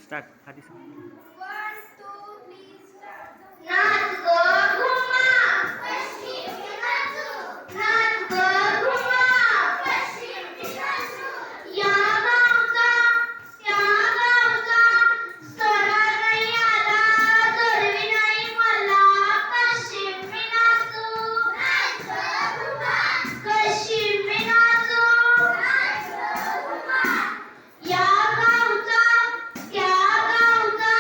Start आधी One, two, three, start. नाच ग घुमा पश्चिमी नाचू, नाच ग घुमा पश्चिमी नाचू. या गावचा त्या गावचा सोडा नाही आला जोडवी नाही मला कशी मी नाचू नाच ग घुमा, कशी मी नाचू नाच ग घुमा. या गावचा त्या गावचा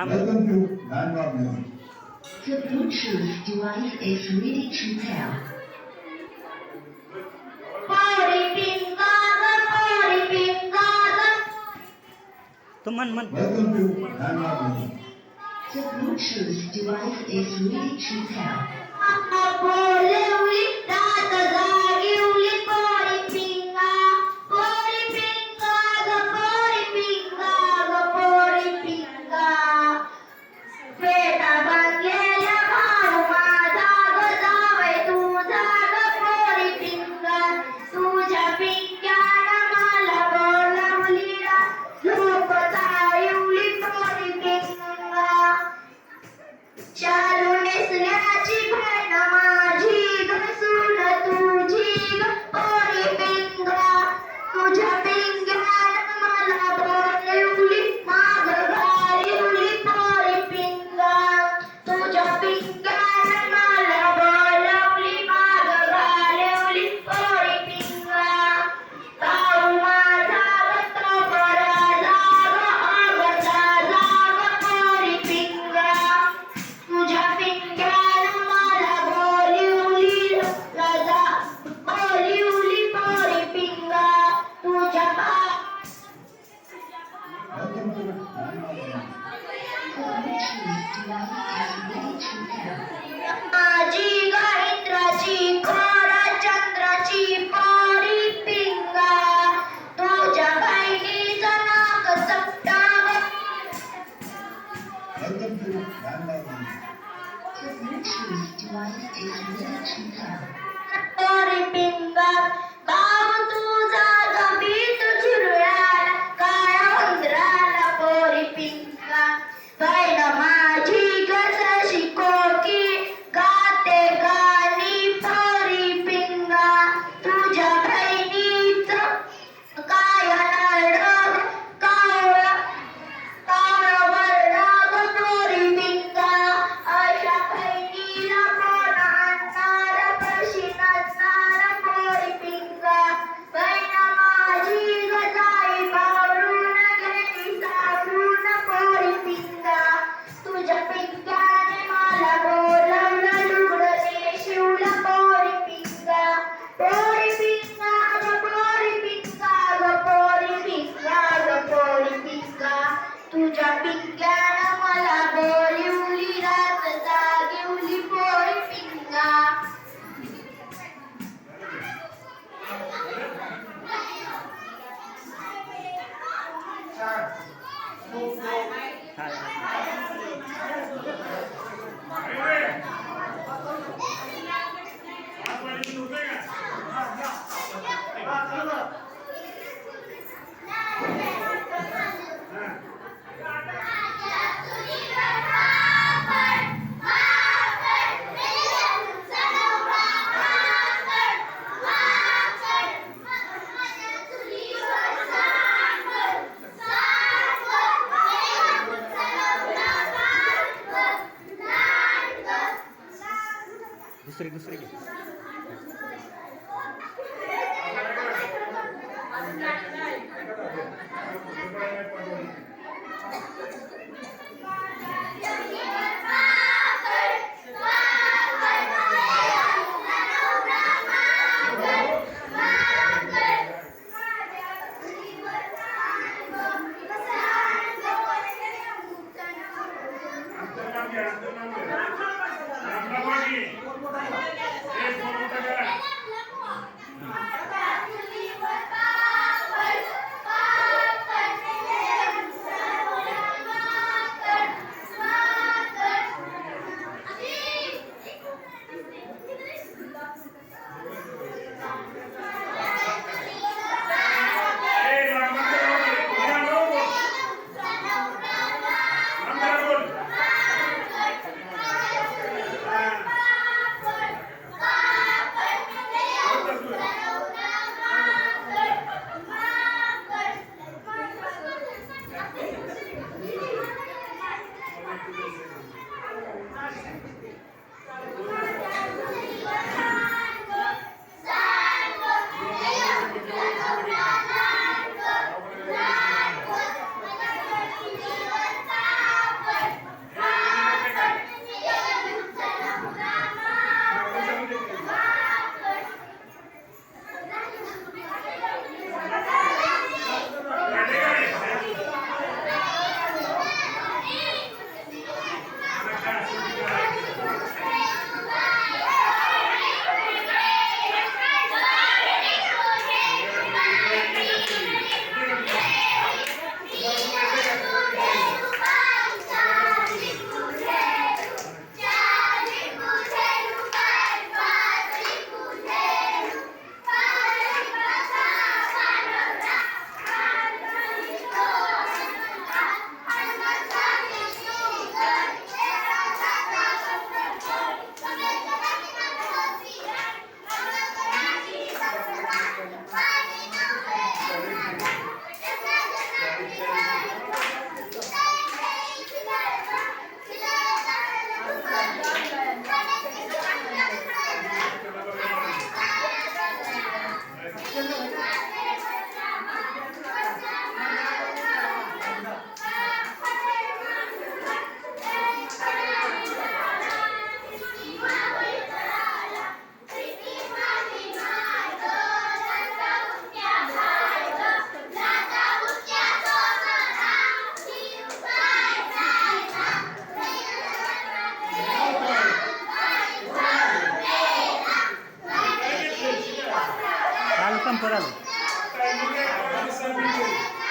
Welcome to Landmark Music. The Bluetooth device is ready to pair. पोरी पिंगा तू मन Welcome to Landmark Music. The Bluetooth device is ready to pair. बोलवली रात जागिवली पोरी पिंगा ग पोरी पिंगा पेटा बांधलेल्या भाऊ माझा ग जावई तुझा ग पोरी पिंगा तुझ्या पिंग्यानं मला बोलवली लोक जागिवली पोरी पिंगा चालू नेसल्याची बहीण माझी ग सून तुझी ग पोरी पिंगा तुझ्या पिंग्यानं मला बोलवली माग घालवली पोरी पिंगा तुझ्या पिंग्यानं मला बोलवली माग घालवली पोरी पिंगा भाऊ माझा ग तो बरा जाग पोरी पिंगा तुझ्या पिंग्यानं मला बोलवली पोरी पिंगा तुझ्या Welcome to Landmark Music. The Bluetooth device is ready to pair. माझी ग इंद्राची खोर चंद्राची पोरी पिंगा तुझ्या बहिणीचं नाक चपटा Welcome to Landmark Music. The Bluetooth device is ready to pair. पोरी पिंगा भाऊ तुझा गबीत झुरळाला काळा उंदराला पोरी पिंगा बहीण माझी ग जशी कोकी गाते गाणी पोरी पिंगा तुझ्या बहिणीचं काय नरड कावळा वर्णाग पोरी पिंगा अशा बहिणीला कोण आणणार कशी नसणार पोरी पिंगा बहीण माझी ग जाई बावरून गेली सावरून पोरी पिंगा तुझ्या पिंग्याने मला बोलवलं लुगडं शिवलं पोरी पिंगा ग पोरी पिंगा तुझ्या पिंग्यानं मला बोलवली रात जागिवली पोरी पिंगा दुसरी घे. लवकर आलो टायमिंग आहे 12:20 मिनिटे